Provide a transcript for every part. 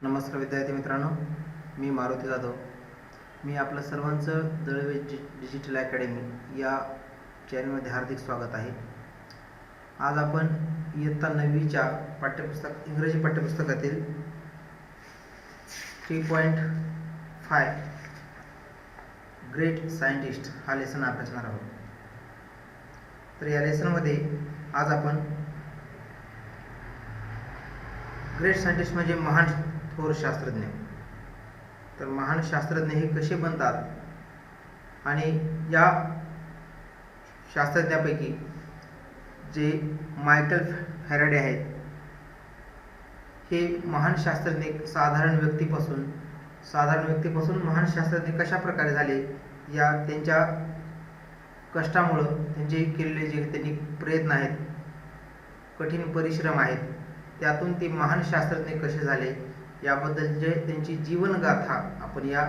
नमस्कार विद्यार्थी मित्रांनो, मी मारुती जाधव. मी आपलं सर्वांचं दळवे डिजिटल अकॅडमी या चॅनलमध्ये हार्दिक स्वागत आहे. आज आपण इयत्ता 9वीच्या इंग्रजी पाठ्यपुस्तकातील 3.5 ग्रेट सायंटिस्ट हा लेसन अभ्यासणार आहोत. तर या लेसनमध्ये आज आपण ग्रेट सायंटिस्ट म्हणजे महान थोर शास्त्रज्ञ. तर महान शास्त्रज्ञ हे कसे बनतात आणि या शास्त्रज्ञापैकी जे मायकल फॅरेडे आहेत, हे महान शास्त्रज्ञ साधारण व्यक्तीपासून महान शास्त्रज्ञ कशा प्रकारे झाले, या त्यांच्या कष्टामुळं, त्यांचे केलेले जे त्यांनी प्रयत्न आहेत, कठीण परिश्रम आहेत, त्यातून ते महान शास्त्रज्ञ कसे झाले याबद्दलचे त्यांची जीवनगाथा आपण या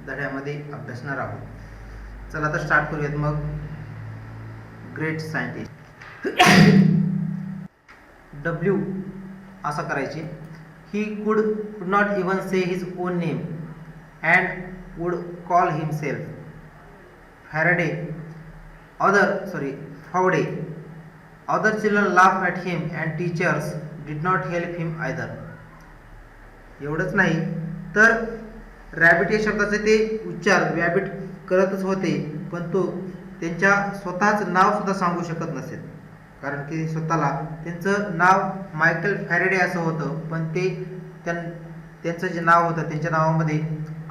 धड्यामध्ये अभ्यासणार आहोत. चला तर स्टार्ट करूयात. मग ग्रेट सायंटिस्ट डब्ल्यू असं करायचे. He could not even say his own name and would call himself Faraday फावडे. Other children laugh at him and teachers did not help him either. एवढंच नाही तर रॅबिट या शब्दाचे ते उच्चार वॅबिट करतच होते, पण तो त्यांच्या स्वतःच नाव सुद्धा सांगू शकत नसेल, कारण की स्वतःला त्यांचं नाव मायकल फॅरेडे असं होतं, पण ते त्यांचं जे नाव होतं त्यांच्या नावामध्ये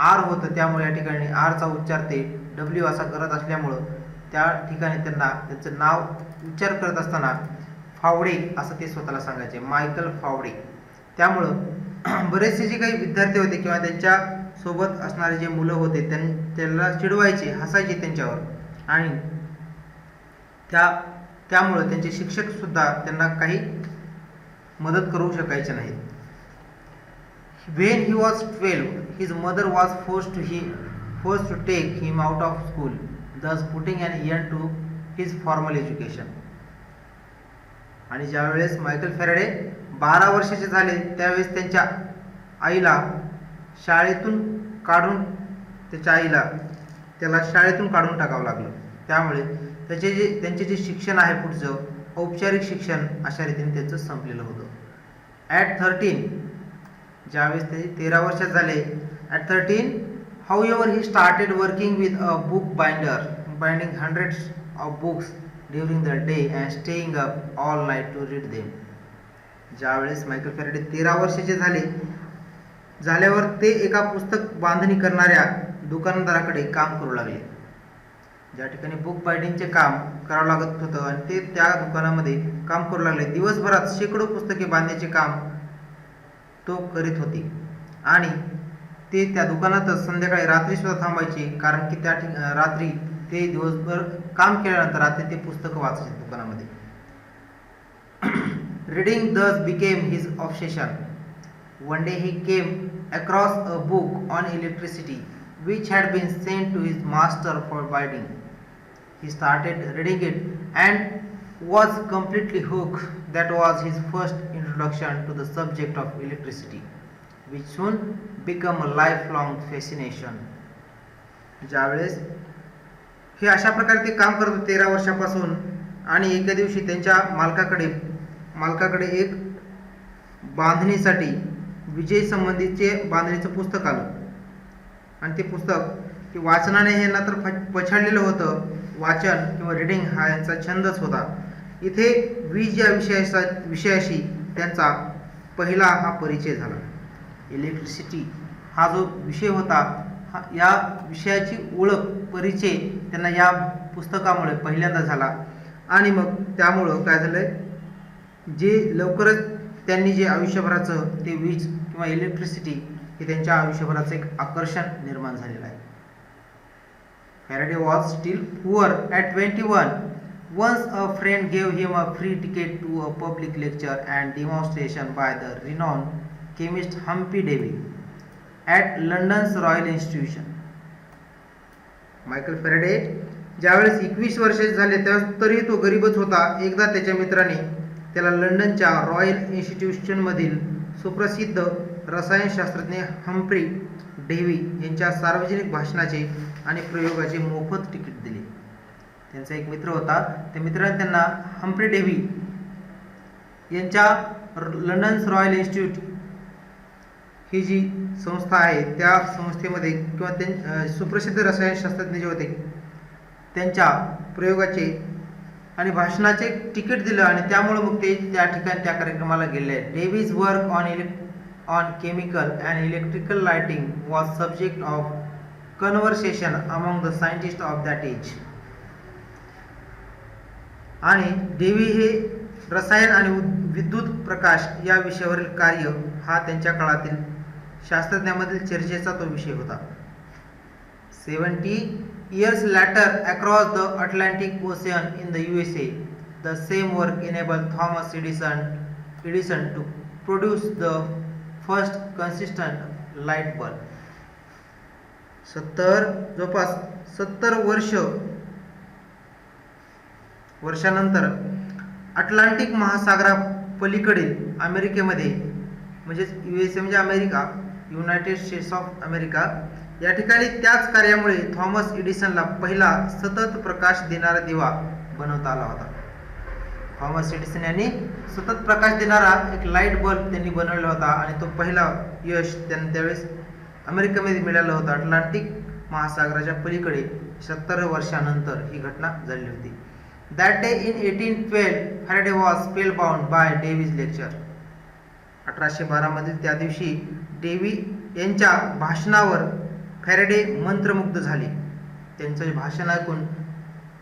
आर होतं, त्यामुळे या ठिकाणी आरचा उच्चार ते डब्ल्यू असा करत असल्यामुळं त्या ठिकाणी त्यांना त्यांचं नाव उच्चार करत असताना फावडे असं ते स्वतःला सांगायचे, मायकल फावडे. त्यामुळं बरेचसे जे काही विद्यार्थी होते किंवा त्यांच्या सोबत असणारे जे मुलं होते त्यांना चिडवायचे, हसायचे त्यांच्यावर, आणि त्यामुळे त्यांचे शिक्षक सुद्धा त्यांना काही मदत करू शकायचे नाहीत. When he was 12, his mother was forced to take him out of school, thus putting an end to his formal education. आणि ज्यावेळेस मायकल फॅरेडे 12 वर्षाचे झाले त्यावेळेस त्यांच्या आईला शाळेतून त्याला शाळेतून काढून टाकावं लागलं. त्यामुळे त्यांचे जे शिक्षण आहे पुढचं औपचारिक शिक्षण अशा रीतीने त्यांचं संपलेलं होतं. ॲट 13, ज्यावेळेस ते 13 वर्षात झाले, at 13 however he started working with a book binder, binding hundreds of books during the day and staying up all night to read them. ज्यावेळेस मायकल फॅरेडे 13 वर्षाचे झाल्यावर ते एका पुस्तक बांधणी करणाऱ्या दुकानदाराकडे काम करू लागले. ज्या ठिकाणी बुक बाइंडिंगचे काम करावं लागत होतं आणि ते त्या दुकानामध्ये काम करू लागले. दिवसभरात शेकडो पुस्तके बांधण्याचे काम तो करीत होते आणि ते त्या दुकानातच संध्याकाळी रात्री सुद्धा थांबायचे, कारण की त्या रात्री ते दिवसभर काम केल्यानंतर रात्री ते पुस्तकं वाचायचे दुकानामध्ये. Reading thus became his obsession. One day he came across a book on electricity which had been sent to his master for binding. He started reading it and was completely hooked. That was his first introduction to the subject of electricity, which soon became a lifelong fascination. ज्यावेळेस हे अशा प्रकारे ते काम करत होते 13 वर्षापासून, आणि एका दिवशी त्यांच्या मालकाकडे एक बांधणीसाठी विजय संबंधीचे बांधणीचं पुस्तक आलं, आणि ते पुस्तक ते वाचनाने यांना तर पछाडलेलं होतं. वाचन किंवा रिडिंग हा यांचा छंदच होता. इथे वीज या विषयाशी त्यांचा पहिला हा परिचय झाला. इलेक्ट्रिसिटी हा जो विषय होता, या विषयाची परिचय त्यांना या पुस्तकामुळे पहिल्यांदा झाला. आणि मग त्यामुळं काय झालंय, जे लवकरच त्यांनी जे आयुष्यभराचं ते वीज किंवा इलेक्ट्रिसिटी हे त्यांच्या आयुष्यभराचं एक आकर्षण निर्माण झालेलं आहे. Faraday was steel poor at 21. Once a friend gave him a free ticket to a public lecture and demonstration by the renowned chemist Humphrey Davy at London's Royal Institution. Michael Faraday ज्यावेळेस 21 वर्षाचे झाले तरी तो गरीबच होता. एकदा त्याच्या मित्राने त्याला लंडनच्या रॉयल इन्स्टिट्यूशनमधील सुप्रसिद्ध रसायनशास्त्रज्ञ हम्फ्री डेव्ही यांच्या सार्वजनिक भाषणाचे आणि प्रयोगाचे मोफत तिकीट दिले. त्यांचा एक मित्र होता, त्या मित्राने त्यांना हम्फ्री डेव्ही यांच्या लंडन रॉयल इन्स्टिट्यूट ही जी संस्था आहे त्या संस्थेमध्ये किंवा सुप्रसिद्ध रसायनशास्त्रज्ञ जे होते त्यांच्या प्रयोगाचे आणि भाषणाचे तिकीट दिलं आणि त्यामुळे मग ते त्या ठिकाणी त्या कार्यक्रमाला गेले. Davy's work on chemical and electrical lighting was subject of conversation among the scientist of that age. आणि डेव्ही हे रसायन आणि विद्युत प्रकाश या विषयावरील कार्य हा त्यांच्या काळातील शास्त्रज्ञांमधील चर्चेचा तो विषय होता. 70 years later, across the Atlantic Ocean in the USA, the same work enabled Thomas Edison to produce the first consistent light bulb. 70 वर्षानंतर अटलांटिक महासागरापलीकडील अमेरिकेमध्ये म्हणजेच USA म्हणजे America, United states of America या ठिकाणी त्याच कार्यामुळे थॉमस एडिसनला पहिला सतत प्रकाश देणारा दिवा बनवता आला होता. थॉमस एडिसन यांनी सतत प्रकाश देणारा एक लाईट बल्ब त्यांनी बनवला होता आणि तो पहिला यश त्यांना त्यावेळेस अमेरिकेमध्ये मिळालं होतं. अटलांटिक महासागराच्या पलीकडे 70 वर्षानंतर ही घटना झाली होती. That day in 1812 Faraday was spellbound by Davy's lecture. 1812 मधील त्या दिवशी डेव्ही यांच्या भाषणावर फॅरेडे मंत्रमुग्ध झाले. त्यांचं भाषण ऐकून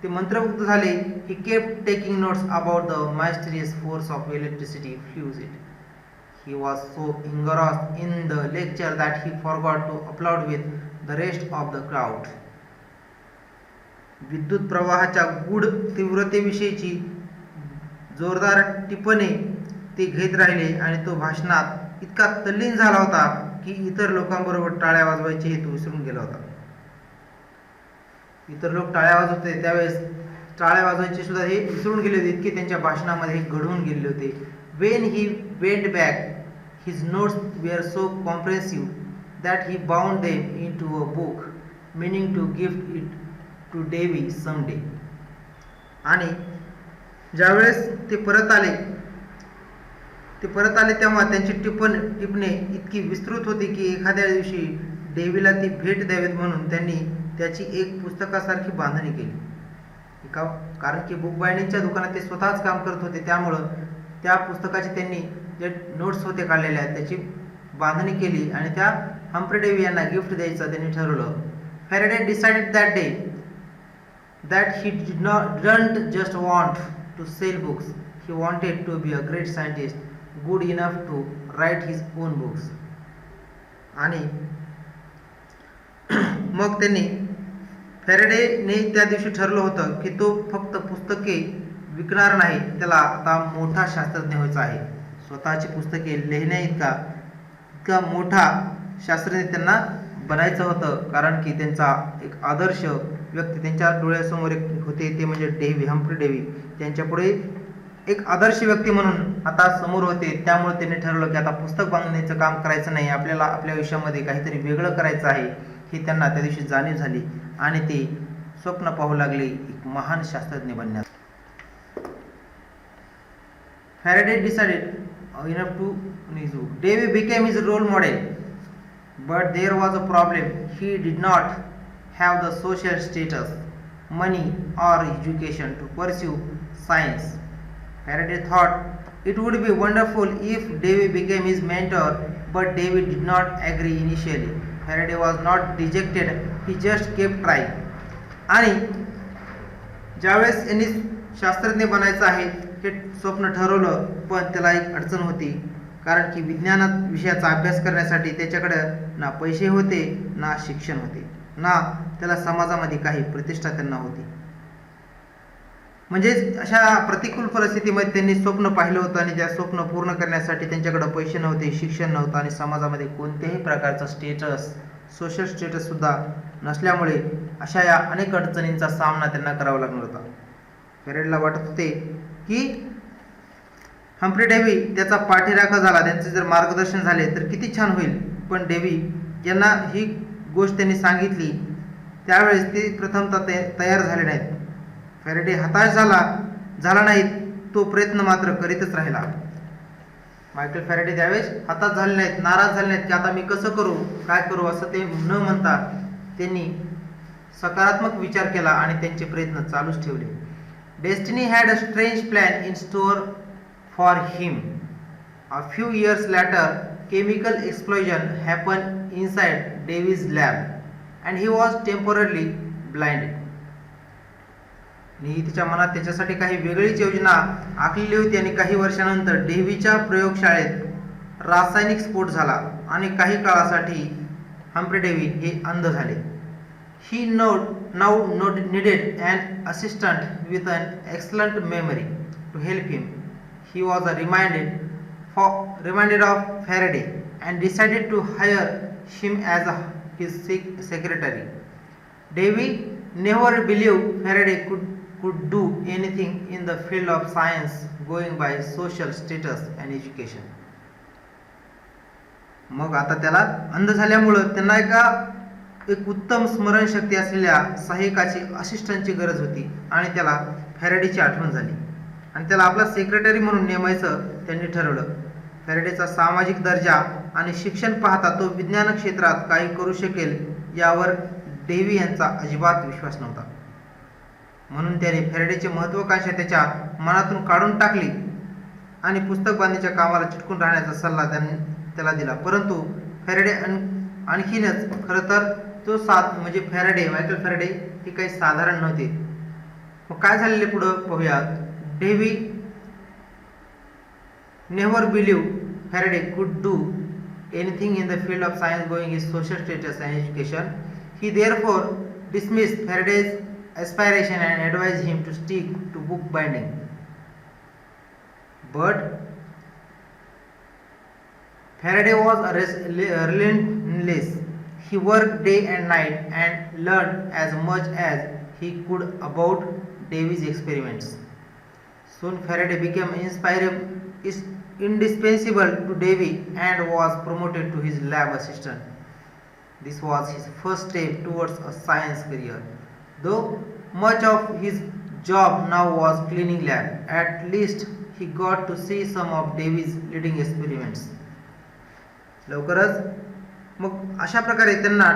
ते मंत्रमुग्ध झाले. He kept taking notes about the mysterious force of electricity fuse it. He was so engrossed in the lecture that he forgot to applaud with the rest of the crowd. विद्युत प्रवाहाच्या गूढ तीव्रतेविषयीची जोरदार टिपणे ते घेत राहिले आणि तो भाषणात इतका तल्लीन झाला होता की इतर लोकांबरोबर टाळ्या वाजवायचे हेतू विसरून गेला होता. इतर लोक टाळ्या वाजवत होते त्यावेळेस टाळ्या वाजवायचे सुद्धा हे विसरून गेले होते, इतके त्यांच्या भाषणामध्ये घडवून गेले होते. When he went back, his notes were so comprehensive that he bound them into a book, meaning to give it to Davy someday. आणि ज्यावेळेस ते परत आले तेव्हा त्यांची टिपणे इतकी विस्तृत होती की एखाद्या दिवशी डेव्हीला ती भेट द्यावीत म्हणून त्यांनी त्याची एक पुस्तकासारखी बांधणी केली. कारण की बुक बाइंडिंगच्या दुकानात ते स्वतःच काम करत होते, त्यामुळं त्या पुस्तकाचे त्यांनी जे नोट्स होते काढलेल्या त्याची बांधणी केली आणि त्या हम्फ्री डेव्ही यांना गिफ्ट द्यायचं त्यांनी ठरवलं. Faraday decided that day that he didn't just want to sell books, he wanted to be a great scientist, good enough to write his own books. आणि मग त्यांनी फॅरेडेने त्या दिवशी ठरलं होतं की तो फक्त पुस्तके विकणार नाही, त्याला आता मोठा शास्त्रज्ञ व्हायचा आहे. स्वतःची पुस्तके लिहिण्या इतका मोठा शास्त्रज्ञ त्यांना बनायचं होतं. कारण की त्यांचा एक आदर्श व्यक्ती त्यांच्या डोळ्यासमोर एक होते, ते म्हणजे डेव्ही, हम्फ्री डेव्ही. त्यांच्यापुढे एक आदर्श व्यक्ती म्हणून आता समोर होते. त्यामुळे त्यांनी ठरवलं की आता पुस्तक बांधण्याचं काम करायचं नाही, आपल्याला आपल्या आयुष्यामध्ये काहीतरी वेगळं करायचं आहे. ही त्यांना त्या दिवशी जाणीव झाली आणि ते स्वप्न पाहू लागले एक महान शास्त्रज्ञ बनण्याचं. Faraday decided enough to Davy became his role model, but there was a problem. He did not have the social status, money or education to pursue science. Faraday thought it would be wonderful if Davy became his mentor, but Davy did not agree initially. Faraday was not dejected, he just kept trying. आणि ज्यावेळेस यांनी शास्त्रज्ञ बनायचं आहे हे स्वप्न ठरवलं, पण त्याला एक अडचण होती. कारण की विज्ञानात विषयाचा अभ्यास करण्यासाठी त्याच्याकडे ना पैसे होते, ना शिक्षण होते, ना त्याला समाजामध्ये काही प्रतिष्ठा त्यांना होती. म्हणजेच अशा प्रतिकूल परिस्थितीमध्ये त्यांनी स्वप्न पाहिलं होतं आणि त्या स्वप्न पूर्ण करण्यासाठी त्यांच्याकडे पैसे नव्हते, शिक्षण नव्हतं आणि समाजामध्ये कोणत्याही प्रकारचा स्टेटस, सोशल स्टेटस सुद्धा नसल्यामुळे अशा या अनेक अडचणींचा सामना त्यांना करावा लागणार होता. फॅरेडेला वाटत होते की हम्फ्री डेव्ही त्याचा पाठीराखा झाला, त्यांचे जर मार्गदर्शन झाले तर किती छान होईल. पण डेव्ही यांना ही गोष्ट त्यांनी सांगितली त्यावेळेस ते प्रथमतः तयार झाले नाहीत. फॅरेडे हताश झाला नाही, तो प्रयत्न मात्र करीतच राहिला. मायकल फॅरेडे त्यावेळेस हताश झाले नाहीत, नाराज झाले नाहीत की आता मी कसं करू, काय करू, असं ते न म्हणता त्यांनी सकारात्मक विचार केला आणि त्यांचे प्रयत्न चालूच ठेवले. Destiny had a strange plan in store for him. A few years later chemical explosion happened inside Davy's lab and he was temporarily blinded. तिच्या मनात त्याच्यासाठी काही वेगळीच योजना आखलेली होती आणि काही वर्षानंतर डेव्हीच्या प्रयोगशाळेत रासायनिक स्फोट झाला आणि काही काळासाठी हम्फ्री डेव्ही हे अंध झाले. He now needed an assistant with an excellent memory to help him. He was reminded of Faraday and decided to hire him as his secretary. Davy never believed Faraday could do anything in the field of science going by social status and education. मग आता त्याला अंध झाल्यामुळं त्यांना एक उत्तम स्मरणशक्ती असलेल्या सहाय्यकाची असिस्टंटची गरज होती आणि त्याला फॅरेडेची आठवण झाली आणि त्याला आपला सेक्रेटरी म्हणून नेमायचं त्यांनी ठरवलं. फॅरेडेचा सामाजिक दर्जा आणि शिक्षण पाहता तो विज्ञान क्षेत्रात काही करू शकेल यावर डेव्ही यांचा अजिबात विश्वास नव्हता. म्हणून त्याने फॅरेडेची महत्त्वाकांक्षा त्याच्या मनातून काढून टाकली आणि पुस्तक बांधणीच्या कामाला चिटकून राहण्याचा सल्ला त्याला दिला. परंतु फॅरेडे आणखीनच खरं तर तो म्हणजे मायकल फॅरेडे हे काही साधारण नव्हते. मग काय झालेले पुढं पाहूयात. Dewey never believed Faraday could do anything in the field of science going his social status and education. He therefore dismissed Faraday's aspiration and advised him to stick to book binding. But Faraday was relentless. He worked day and night and learned as much as he could about Davy's experiments. Soon Faraday became indispensable to Davy and was promoted to his lab assistant. This was his first step towards a science career. Though much of his job now was cleaning lab, at least he got to see some of Davy's leading experiments. लवकरच मग अशा प्रकारे त्यांना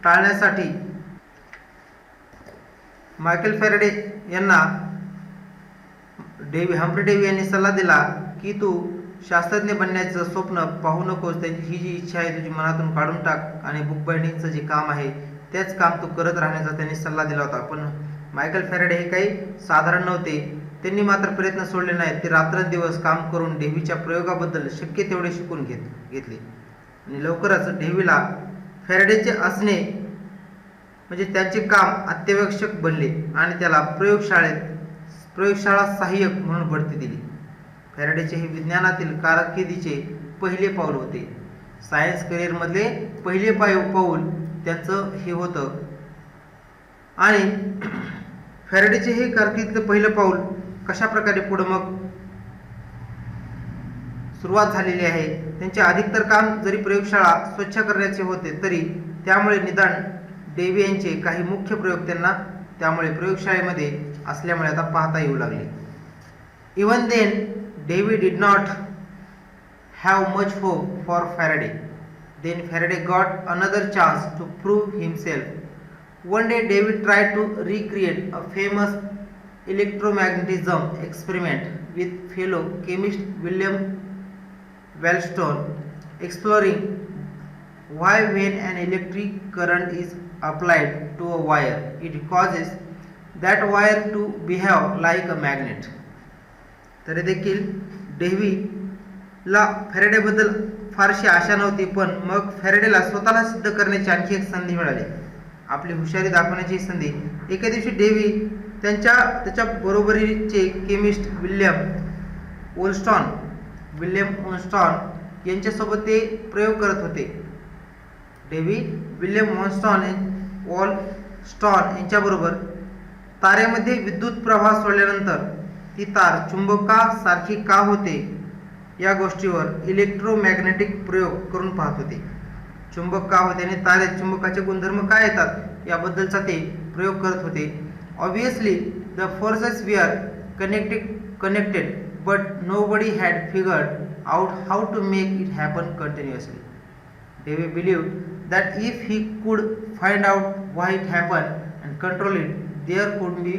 टाळण्यासाठी Michael Faraday यांना Humphry Dewey यांनी सल्ला दिला की तू शास्त्रज्ञ बनण्याचं स्वप्न पाहू नकोस, ही जी इच्छा आहे तुझी मनातून काढून टाक आणि बुक बाइंडिंगचं जे काम आहे तेच काम तू करत राहण्याचा त्यांनी सल्ला दिला होता. पण मायकल फॅरेडे हे काही साधारण नव्हते. त्यांनी मात्र प्रयत्न सोडले नाहीत. ते रात्रंदिवस काम करून डेव्हीच्या प्रयोगाबद्दल शक्य तेवढे शिकून घेतले आणि लवकरच डेव्हीला फॅरेडेचे असणे म्हणजे त्याचे काम अत्यावश्यक बनले आणि त्याला प्रयोगशाळा सहाय्यक म्हणून बढती दिली. फॅरेडेचे हे विज्ञानातील कारकिर्दीचे पहिले पाऊल होते. सायन्स करिअरमधले पहिले पाऊल त्यांचं हे होतं आणि फॅरेडेचे हे कारकिर्दीचं पहिलं पाऊल कशा प्रकारे पुढं मग सुरुवात झालेली आहे. त्यांचे अधिकतर काम जरी प्रयोगशाळा स्वच्छ करण्याचे होते तरी त्यामुळे निदान डेव्ही यांचे काही मुख्य प्रयोग त्यांना त्यामुळे प्रयोगशाळेमध्ये असल्यामुळे आता पाहता येऊ लागले. Even then Davy did not have much hope for Faraday. Then Faraday got another chance to prove himself. One day Davy tried to recreate a famous electromagnetism experiment with fellow chemist William Wellstone, exploring why when an electric current is applied to a wire, it causes that wire to behave like a magnet. तरी देखील डेव्हीला फॅरेडेबद्दल फारशी आशा नव्हती. पण मग फॅरेडेला स्वतःला सिद्ध करण्याची आणखी एक संधी मिळाली, आपली हुशारी दाखवण्याची संधी. एके दिवशी डेव्ही त्याच्या बरोबरीचे केमिस्ट विल्यम वॉलस्टॉन यांच्यासोबत ते प्रयोग करत होते. डेव्ही विल्यम वॉलस्टॉन यांच्याबरोबर ताऱ्यामध्ये विद्युत प्रवाह सोडल्यानंतर ती तार चुंबकासारखी का होते या गोष्टीवर इलेक्ट्रोमॅग्नेटिक प्रयोग करून पाहत होते. चुंबक का होते आणि तारेत चुंबकाचे गुणधर्म काय येतात याबद्दलचा ते प्रयोग करत होते. ऑब्वियसली द फोर्सेस वर connected but nobody had figured out how to make it happen continuously. Davy believed that if he could find out why it happened and control it, there could be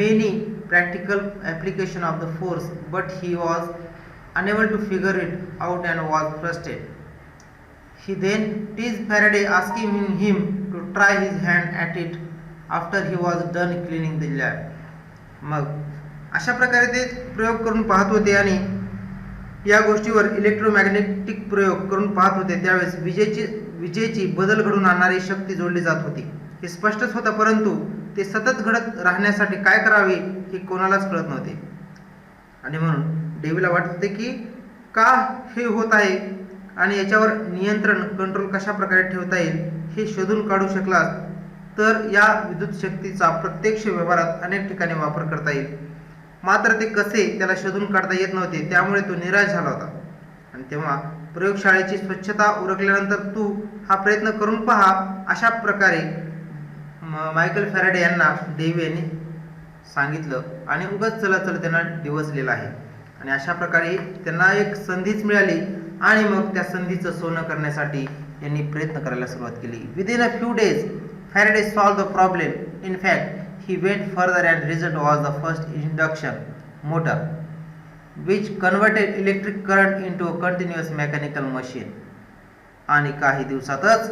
many practical application of the force, but he was unable to figure it out and was frustrated. He then teased Faraday, asking him to try his hand at it after he was done cleaning the lab. मग अशा प्रकारे ते प्रयोग करून पाहत होते आणि या गोष्टीवर इलेक्ट्रोमॅग्नेटिक प्रयोग करून पाहत होते. त्यावेळेस विजेची बदल घडून आणणारी शक्ती जोडली जात होती हे स्पष्टच होतं, परंतु ते सतत घडत राहण्यासाठी काय करावे हे कोणालाच कळत नव्हते. आणि म्हणून डेव्हीला वाटत होते की का हे होत आहे आणि याच्यावर नियंत्रण कंट्रोल कशा प्रकारे ठेवता येईल हे शोधून काढू शकलास तर या विद्युत शक्तीचा प्रत्यक्ष व्यवहारात अनेक ठिकाणी वापर करता येईल. मात्र ते कसे त्याला शोधून काढता येत नव्हते, त्यामुळे तो निराश झाला होता. आणि तेव्हा प्रयोगशाळेची स्वच्छता उरकल्यानंतर तू हा प्रयत्न करून पहा अशा प्रकारे मायकल फॅराडे यांना डेव्ही यांनी सांगितलं आणि उगाच चला त्यांना डिवचलेला आहे. आणि अशा प्रकारे त्यांना एक संधीच मिळाली आणि मग त्या संधीचं सोनं करण्यासाठी यांनी प्रयत्न करायला सुरुवात केली. Within a few days Faraday solved the problem. In fact, he went further and result was the first induction motor which converted electric current into a continuous mechanical machine. आणि काही दिवसातच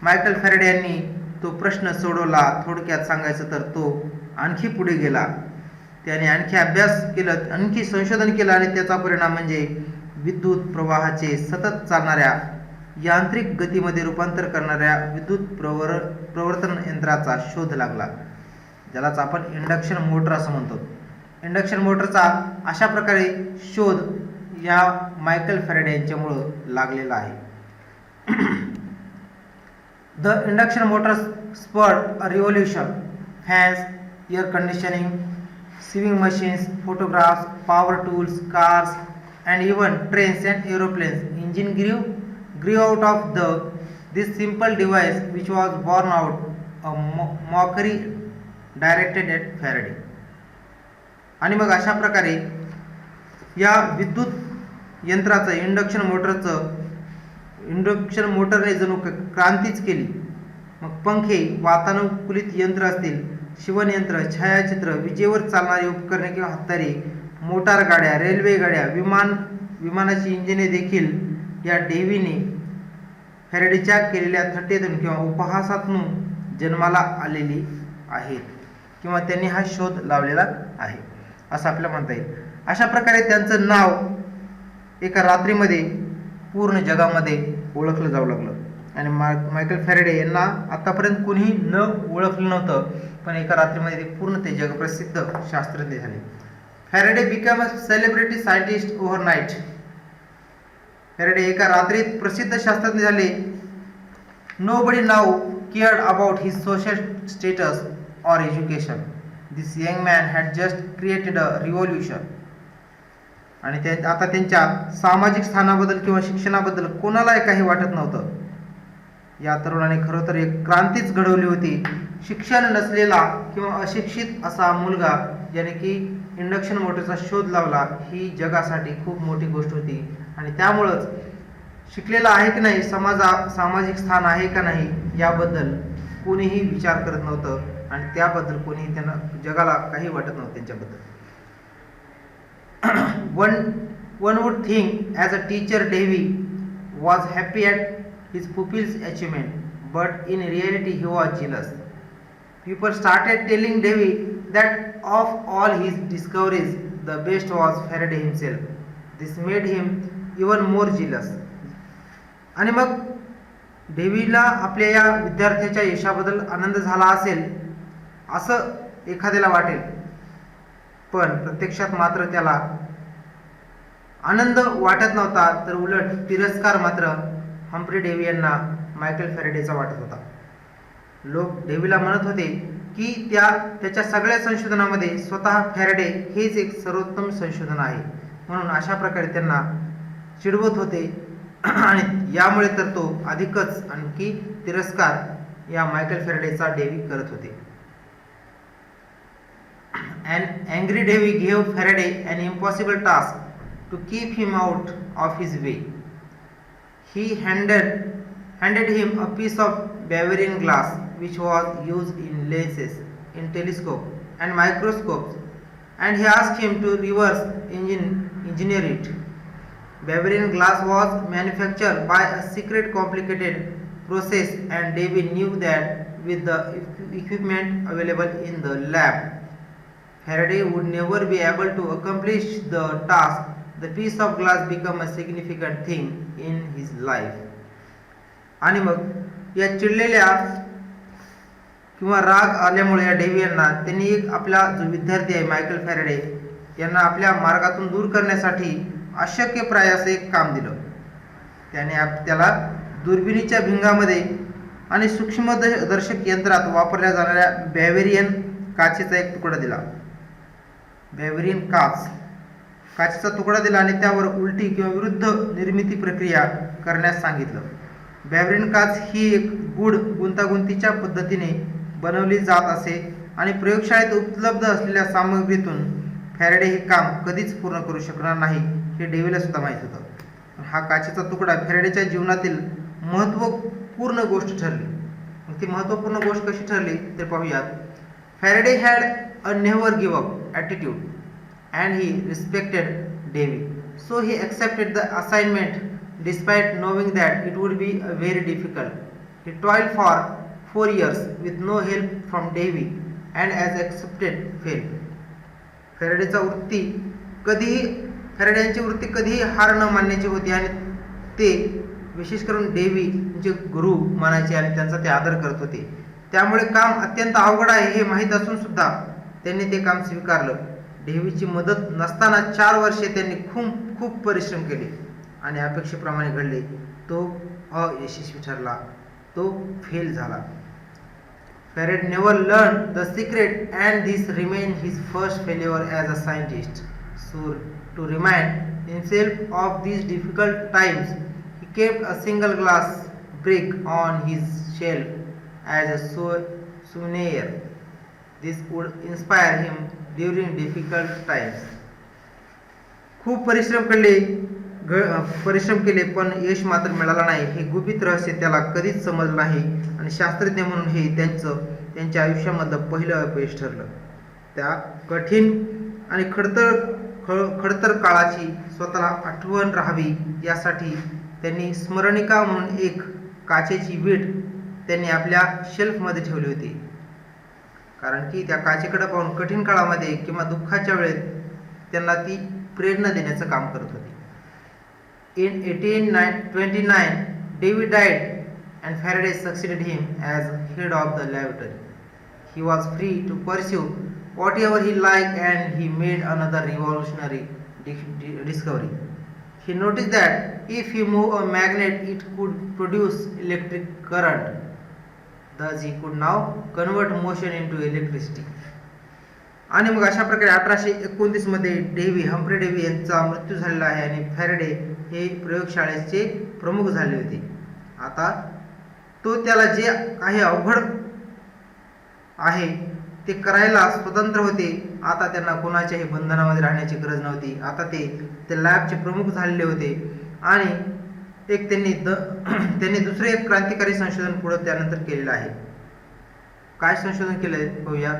मायकल फॅरेडे यांनी तो प्रश्न सोडवला. थोडक्यात सांगायचं तर तो आणखी पुढे गेला, त्याने आणखी अभ्यास केला, आणखी संशोधन केलं आणि त्याचा परिणाम म्हणजे विद्युत प्रवाहाचे सतत चालणाऱ्या यांत्रिक गतीमध्ये रूपांतर करणाऱ्या विद्युत प्रवर्तन यंत्राचा शोध लागला, ज्यालाच आपण इंडक्शन मोटर असं म्हणतो. इंडक्शन मोटरचा अशा प्रकारे शोध या मायकल फॅरेडे यांच्यामुळे लागलेला आहे. The induction motor spurred a revolution. Fans, air conditioning, swimming machines, photographs, power tools, cars and even trains and aeroplanes. Engine grew out of this simple device which was born out a mockery directed at Faraday. आणि मग अशा प्रकारे या विद्युत यंत्राचं induction मोटरने जणू क्रांतीच केली. मग पंखे, वातानुकूलित यंत्र असतील, शिवणयंत्र, छायाचित्र, विजेवर चालणारी उपकरणे किंवा हत्यारे, मोटार गाड्या, रेल्वे गाड्या, विमानाची इंजिने देखील या डेव्हीने फॅरेडेच्या केलेल्या थट्टेतून किंवा उपहासातून जन्माला आलेली आहेत किंवा त्यांनी हा शोध लावलेला आहे असं आपल्याला म्हणता येईल. अशा प्रकारे त्यांचं नाव एका रात्रीमध्ये पूर्ण जगामध्ये ओळखलं जाऊ लागलं आणि मायकल फॅरेडे यांना आतापर्यंत कुणीही न ओळखलं नव्हतं, पण एका रात्रीमध्ये ते पूर्ण ते जगप्रसिद्ध शास्त्रज्ञ झाले. Faraday became a celebrity scientist overnight. Faraday एका रात्रीत प्रसिद्ध शास्त्रज्ञ झाले. Nobody now cared about his social status or education. This young man had just created a revolution. आणि आता त्यांच्या सामाजिक स्थानाबद्दल किंवा शिक्षणाबद्दल कोणालाही काही वाटत नव्हतं. या तरुणाने खरं तर एक क्रांतीच घडवली होती. शिक्षण नसलेला किंवा अशिक्षित असा मुलगा ज्याने की इंडक्शन मोटरचा शोध लावला ही जगासाठी खूप मोठी गोष्ट होती. आणि त्यामुळंच शिकलेला आहे की नाही, सामाजिक स्थान आहे का नाही याबद्दल कोणीही विचार करत नव्हतं आणि त्याबद्दल कोणीही त्यांना जगाला काही वाटत नव्हतं त्यांच्याबद्दल. One would think as a teacher Davy was happy at his pupil's achievement, but in reality he was jealous. People started telling Davy that of all his discoveries, the best was Faraday himself. This made him even more jealous. आणि मग डेव्हीला आपल्या या विद्यार्थ्याच्या यशाबद्दल आनंद झाला असेल असं एखाद्याला वाटेल, पण प्रत्यक्षात मात्र त्याला आनंद वाटत नव्हता, तर उलट तिरस्कार मात्र हम्फ्री डेव्ही यांना मायकल फॅरेडेचा वाटत होता. लोक डेव्हीला म्हणत होते की त्याच्या सगळ्या संशोधनामध्ये स्वतः फॅरेडे हेच एक सर्वोत्तम संशोधन आहे, म्हणून अशा प्रकारे त्यांना चिडवत होते आणि यामुळे तर तो अधिकच आणखी तिरस्कार या मायकल फॅरेडेचा डेव्ही करत होते. An angry Davy gave Faraday an impossible task to keep him out of his way. He handed him a piece of Bavarian glass which was used in lenses, in telescopes and microscopes, and he asked him to reverse engineer it. Bavarian glass was manufactured by a secret complicated process, and Davy knew that with the equipment available in the lab, Faraday would never be able to accomplish the task. The piece of glass became a significant thing in his life. आणि मग या चिडलेल्या किंवा राग आल्यामुळे या Dewey यांना त्यांनी एक आपला जो विद्यार्थी आहे मायकल फॅरेडे यांना आपल्या मार्गातून दूर करण्यासाठी अशक्यप्राय असं एक काम दिलं. त्याने त्याला दुर्बिणीच्या भिंगामध्ये आणि सूक्ष्मदर्शक यंत्रात वापरल्या जाणाऱ्या बॅव्हेरियन काचेचा एक तुकडा दिला. बॅव्हेरियन काचेचा तुकडा दिला आणि त्यावर उलटी किंवा विरुद्ध निर्मिती प्रक्रिया करण्यास सांगितलं. बॅव्हेरियन काच ही एक गूढ गुंतागुंतीच्या पद्धतीने बनवली जात असे आणि प्रयोगशाळेत उपलब्ध असलेल्या सामग्रीतून फॅरेडे हे काम कधीच पूर्ण करू शकणार नाही हे डेव्हीला सुद्धा माहीत होतं. हा काचेचा तुकडा फॅरेडेच्या जीवनातील महत्त्वपूर्ण गोष्ट ठरली. ती महत्त्वपूर्ण गोष्ट कशी ठरली ते पाहूयात. Faraday had a never give up attitude and he respected Davy, so he accepted the assignment despite knowing that it would be very difficult. He toiled for 4 years with no help from Davy and as accepted failed. फॅरेडेची वृत्ती कधीही हार न मानण्याची होती आणि ते विशेष करून Dewey जे गुरु मानायचे आणि त्यांचा ते आदर करत होते. त्यामुळे काम अत्यंत अवघड आहे हे माहीत असून सुद्धा त्यांनी ते काम स्वीकारलं. डेव्हीची मदत नसताना 4 वर्षे त्यांनी खूप परिश्रम केले आणि अपेक्षेप्रमाणे घडले. तो अयशस्वी ठरला, तो फेल झाला. Faraday never learn the secret and this remain his first failure as a scientist. So to remind himself of these difficult times, he kept a single glass brick on his shelf as a souvenir. This would inspire him during difficult times. खूप परिश्रम केले पण यश मात्र मिळालं नाही. हे गुपित रहस्य त्याला कधीच समजलं नाही आणि शास्त्रज्ञ म्हणून हे त्यांच्या आयुष्यामधलं पहिलं अपयश ठरलं. त्या कठीण आणि खडतर काळाची स्वतःला आठवण राहावी यासाठी त्यांनी स्मरणिका म्हणून एक काचेची वीट त्यांनी आपल्या शेल्फमध्ये ठेवली होती. कारण की त्या काचेकडे पाहून कठीण काळामध्ये किंवा दुःखाच्या वेळेत त्यांना ती प्रेरणा देण्याचं काम करत होती. In 1829, Davy died and Faraday succeeded him as head of the laboratory. He was free to pursue whatever he liked and he made another revolutionary discovery. He noticed that if you move a magnet, it could produce electric current. Thus he could now convert motion into electricity. आणि मग अशा प्रकारे 1829 मध्ये Humphrey Dewey यांचा मृत्यू झालेला आहे आणि फॅरेडे हे प्रयोगशाळेचे प्रमुख झाले होते. आता त्याला जे काही अवघड आहे ते करायला स्वतंत्र होते. आता त्यांना कोणाच्याही बंधनामध्ये राहण्याची गरज नव्हती. आता ते लॅबचे प्रमुख झालेले होते आणि त्यांनी दुसरे एक क्रांतिकारी संशोधन पुढे त्यानंतर केलेलं आहे. काय संशोधन केलंय पाहूया.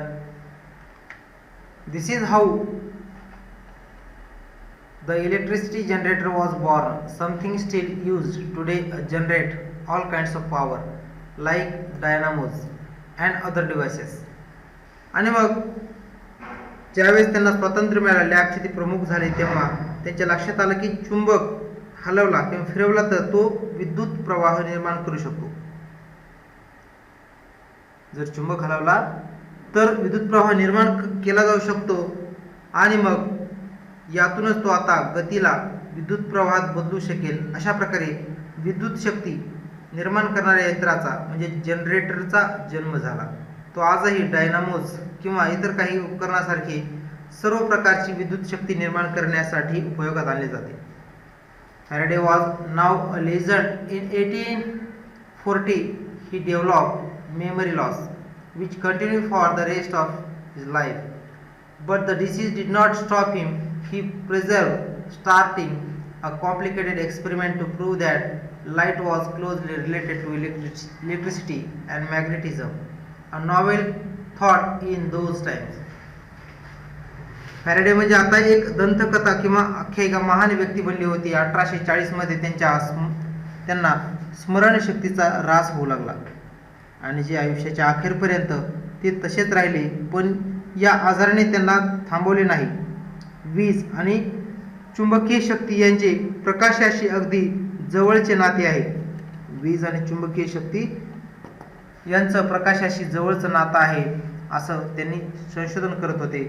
This is how the electricity generator was born, something still used today to generate all kinds of power like dynamos and other devices. आणि मग ज्यावेळेस त्यांना स्वातंत्र्य मिळालं, लॅबचे ते प्रमुख झाले, तेव्हा त्यांच्या लक्षात आलं की चुंबक हलवला किंवा फिरवला तर तो विद्युत प्रवाह निर्माण करू शकतो. जर चुंबक हलवला तर विद्युत प्रवाह निर्माण केला जाऊ शकतो आणि मग यातूनच तो आता गतीला विद्युत प्रवाहात बदलू शकेल. अशा प्रकारे विद्युत शक्ती निर्माण करणाऱ्या यंत्राचा म्हणजे जनरेटरचा जन्म झाला. तो आजही डायनामोज किंवा इतर काही उपकरणासारखी सर्व प्रकारची विद्युत शक्ती निर्माण करण्यासाठी उपयोगात आणले जाते. Faraday was now a legend. In 1840 he developed memory loss which continued for the rest of his life. But the disease did not stop him. He persevered, starting a complicated experiment to prove that light was closely related to electricity and magnetism, a novel thought in those times. Faraday म्हणजे आता एक दंतकथा किंवा आख्यायिका महान व्यक्ती बनली होती. 1840 मध्ये त्यांना स्मरणशक्तीचा ऱ्हास होऊ लागला आणि जे आयुष्याच्या अखेरपर्यंत ते तसेच राहिले, पण या आजाराने त्यांना थांबवले नाही. वीज आणि चुंबकीय शक्ती यांचे प्रकाशाशी अगदी जवळचे नाते आहे. वीज आणि चुंबकीय शक्ती यांचं प्रकाशाशी जवळचं नातं आहे असं त्यांनी संशोधन करत होते.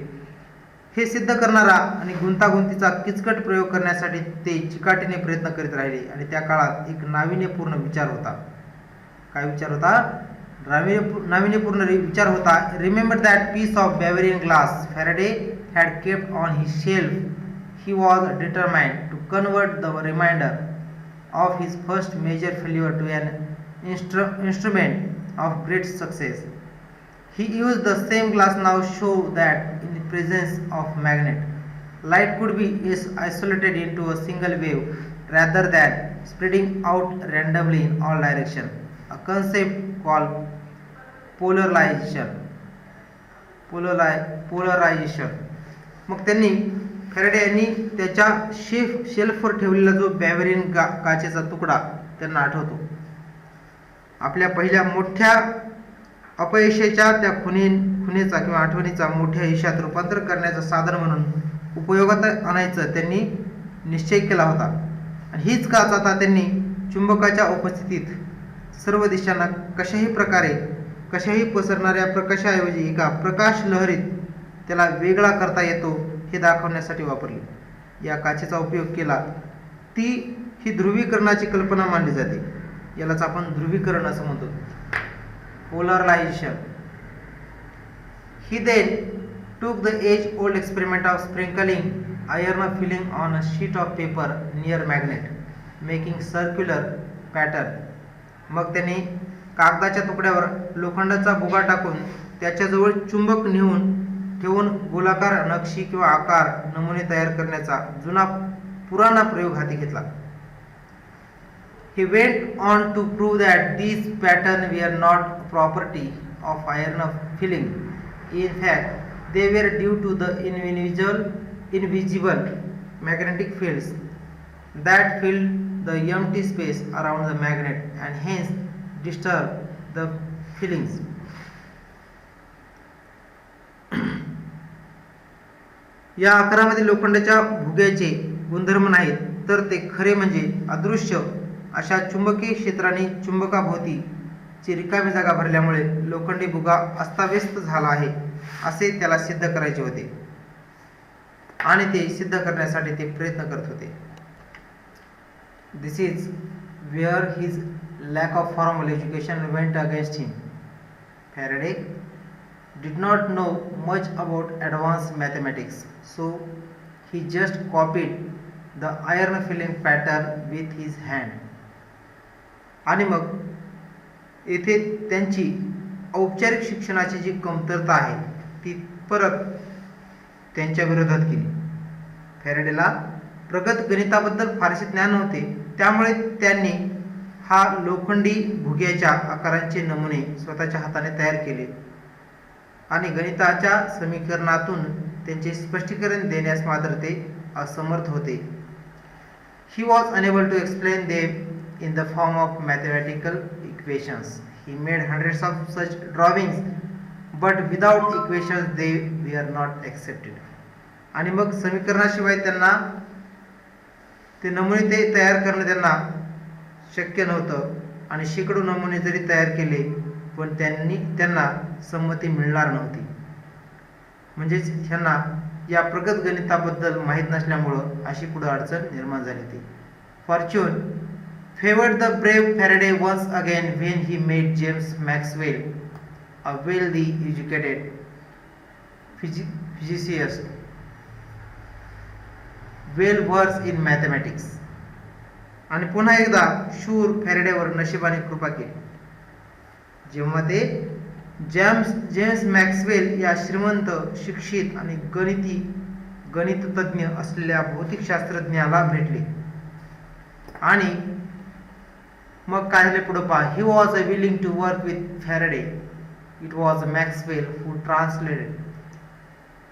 हे सिद्ध करणारा आणि गुंतागुंतीचा किचकट प्रयोग करण्यासाठी ते चिकाटीने प्रयत्न करीत राहिले आणि त्या काळात एक नाविन्यपूर्ण विचार होता. काय विचार होता? नाविन्यपूर्ण विचार होता. Remember that piece of Bavarian glass Faraday had kept on his shelf. He was determined to convert the remainder of his first major failure to an instrument of great success. He used the same glass now show that in the presence of magnet, light could be isolated into a single wave rather than spreading out randomly in all directions, a concept called polarization. मग त्यांनी Faraday यांनी त्याच्या शेल्फवर ठेवलेला जो बॅव्हरियन काचेचा तुकडा त्यांना आठवतो. आपल्या पहिल्या मोठ्या अपयशाच्या त्या खुणेचा किंवा आठवणीचा मोठ्या यशात रूपांतर करण्याचं साधन म्हणून उपयोगात आणायचं त्यांनी निश्चय केला होता. आणि हीच काच आता त्यांनी चुंबकाच्या उपस्थितीत सर्व दिशांना कशाही पसरणाऱ्या प्रकाशाऐवजी एका प्रकाश लहरीत त्याला वेगळा करता येतो हे दाखवण्यासाठी वापरली. या काचेचा उपयोग केला ही ध्रुवीकरणाची कल्पना मानली जाते. यालाच आपण ध्रुवीकरण असं म्हणतो, polarization. He then took the age-old experiment of sprinkling iron filling on a sheet of paper near magnet, making circular pattern. मग त्याने कागदाच्या तुकड्यावर लोखंडाचा भुगा टाकून त्याच्याजवळ चुंबक ठेवून गोलाकार नक्षी किंवा आकार नमुने तयार करण्याचा पुराणा प्रयोग हाती घेतला. He went on to prove that these patterns were not property of iron filling. In fact, they were due to the invisible magnetic fields that filled the empty space around the magnet and hence disturb the fillings. या आकारामध्ये लोखंडाच्या भुग्याचे गुणधर्म नाहीत, तर ते खरे म्हणजे अदृश्य अशा चुंबकीय क्षेत्राने चुंबकाभोवतीची रिकामी जागा भरल्यामुळे लोखंडी भुगा अस्ताव्यस्त झाला आहे असे त्याला सिद्ध करायचे होते आणि ते सिद्ध करण्यासाठी ते प्रयत्न करत होते. This is where his lack of formal education went against him. Faraday did not know much about advanced mathematics, so he just copied the iron filling pattern with his hand. आणि मग येथे त्यांची औपचारिक शिक्षणाची जी कमतरता आहे ती परत त्यांच्या विरोधात केली. फॅरेडेला प्रगत गणिताबद्दल फारसे ज्ञान नव्हते, त्यामुळे त्यांनी हा लोखंडी भुग्याच्या आकारांचे नमुने स्वतःच्या हाताने तयार केले आणि गणिताच्या समीकरणातून त्यांचे स्पष्टीकरण देण्यास मात्र ते असमर्थ होते. He was unable to explain them in the form of mathematical equations. He made hundreds of such drawings, but without equations they were not accepted. आणि मग समीकरणाशिवाय त्यांना ते नमुने ते तयार करणं त्यांना शक्य नव्हतं आणि शेकडो नमुने जरी तयार केले पण त्यांना संमती मिळणार नव्हती. म्हणजेच ह्यांना या प्रगत गणिताबद्दल माहीत नसल्यामुळं अशी पुढे अडचण निर्माण झाली होती. Fortune favoured the brave Faraday once again when he met James Maxwell a wealthy educated physicist well versed in mathematics. आणि पुन्हा एकदा शूर फॅरेडेवर नशिबाने कृपा केली जेव्हा ते जेम्स मॅक्सवेल या श्रीमंत शिक्षित आणि गणिततज्ञ असलेल्या भौतिकशास्त्रज्ञाला भेटले. आणि मग काय झाले पुढे पहा. He was a willing to work with Faraday. It was Maxwell who translated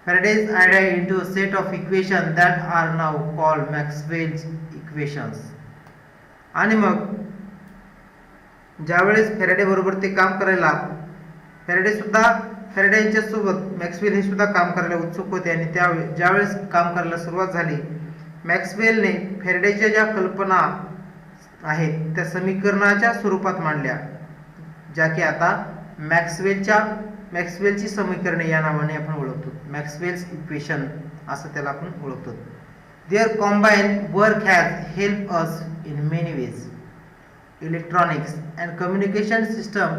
Faraday's idea into a set of equations that are now called Maxwell's equations. आणि मग ज्यावेळेस फॅरेडे बरोबर ते काम करायला फॅरेडे यांच्या सोबत मॅक्सवेल हे सुद्धा काम करायला उत्सुक होते. आणि ज्यावेळेस काम करायला सुरुवात झाली मॅक्सवेलने फॅरेडेच्या ज्या कल्पना आहेत त्या समीकरणाच्या स्वरूपात मांडल्या ज्या की आता मॅक्सवेलची समीकरणे या नावाने आपण ओळखतो. मॅक्सवेल्स इक्वेशन असं त्याला आपण ओळखतो. Their combine work has help us in many ways. Electronics and communication system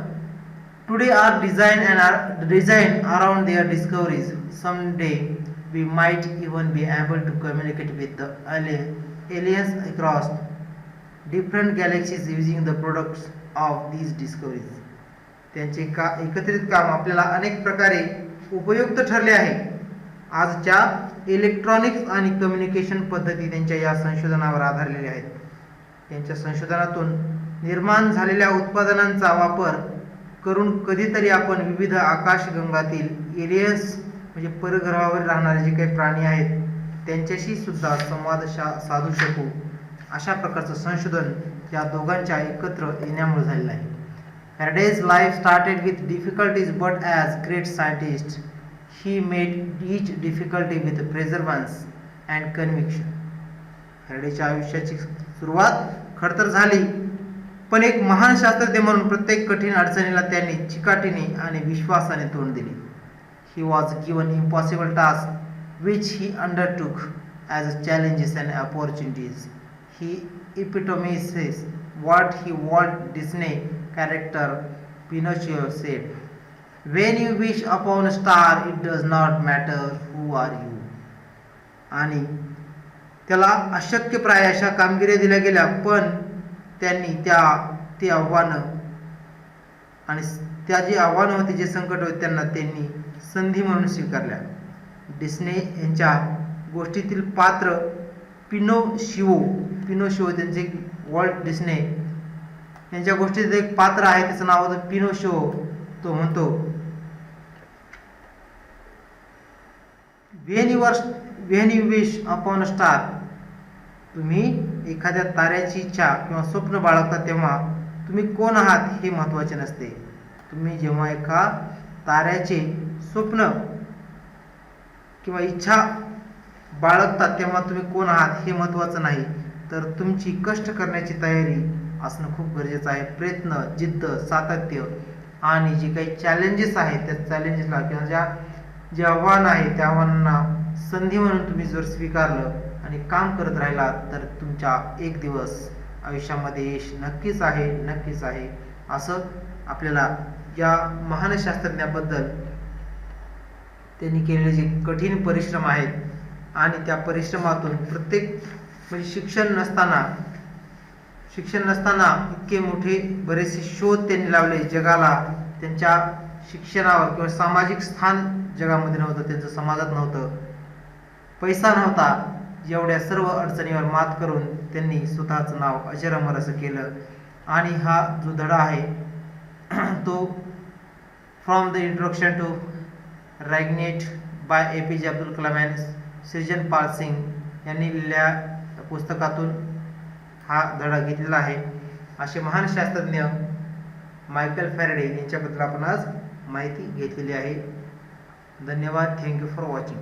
today are design around their discoveries. Some day we might even be able to communicate with the aliens across different galaxies using the products of these discoveries. त्यांचे एकत्रित काम आपल्याला अनेक प्रकारे उपयुक्त ठरले आहे. आजच्या इलेक्ट्रॉनिक्स आणि कम्युनिकेशन पद्धती त्यांच्या या संशोधनावर आधारलेल्या आहेत. त्यांच्या संशोधनातून निर्माण झालेल्या उत्पादनांचा वापर करून कधीतरी आपण विविध आकाशगंगातील एलियन्स म्हणजे परग्रहावर राहणारे जे काही प्राणी आहेत त्यांच्याशी सुद्धा संवाद साधू शकू. अशा प्रकारचं संशोधन या दोघांच्या एकत्र येण्यामुळे झालेलं आहे. Faraday's life started with difficulties, but as great scientist, he met each difficulty with perseverance and conviction. फॅरेडेच्या आयुष्याची सुरुवात खडतर झाली, पण एक महान शास्त्रज्ञ म्हणून प्रत्येक कठीण अडचणीला त्यांनी चिकाटीने आणि विश्वासाने तोंड दिले. He was given impossible tasks, which he undertook as challenges and opportunities. He epitomizes what Walt Disney character Pinocchio said, "When you wish upon a star, it does not matter who are you." आणि त्याला अशक्यप्राय अशा कामगिरी दिल्या गेल्या, पण त्यांनी ते आव्हानं आणि त्या जी आव्हानं होती जे संकट होते त्यांनी संधी म्हणून स्वीकारल्या. डिस्ने यांच्या गोष्टीतील पात्र पिनोशिओ त्यांचे वॉल्ट डिस्ने यांच्या गोष्टीत एक पात्र आहे त्याचं नाव होतं पिनोशिओ. तो म्हणतो when you wish upon a star. तुम्ही एखाद्या ताऱ्याची इच्छा किंवा स्वप्न बाळगता तेव्हा तुम्ही कोण आहात हे महत्त्वाचे नसते. तुम्ही जेव्हा एका ताऱ्याचे स्वप्न किंवा इच्छा बाळगतात तेव्हा तुम्ही कोण आहात हे महत्त्वाचं नाही, तर तुमची कष्ट करण्याची तयारी असणं खूप गरजेचं आहे. प्रयत्न, जिद्द, सातत्य आणि जे काही चॅलेंजेस आहेत त्या चॅलेंजेसला किंवा जे आव्हान आहे त्या आव्हानांना संधी म्हणून तुम्ही जर स्वीकारलं आणि काम करत राहिलात तर तुमच्या एक दिवस आयुष्यामध्ये यश नक्कीच आहे असं आपल्याला या महान शास्त्रज्ञाबद्दल त्यांनी केलेले जे कठीण परिश्रम आहेत आणि त्या परिश्रमातून प्रत्येक म्हणजे शिक्षण नसताना इतके मोठे बरेचसे शोध त्यांनी लावले जगाला. त्यांच्या शिक्षणावर किंवा सामाजिक स्थान जगामध्ये नव्हतं, त्यांचं समाजात नव्हतं, पैसा नव्हता. एवढ्या सर्व अडचणीवर मात करून त्यांनी स्वतःचं नाव अजरामर असं केलं. आणि हा जो धडा आहे तो फ्रॉम द इंट्रोडक्शन टू रॅगनेट by APJ Abdul Kalam and Srijan Pal Singh यांनी लिहिलेल्या पुस्तकातून हा धडा घेतलेला आहे. असे महान शास्त्रज्ञ मायकल फॅरेडे यांच्याबद्दल आपण आज माहिती घेतलेली आहे. धन्यवाद. Thank you for watching.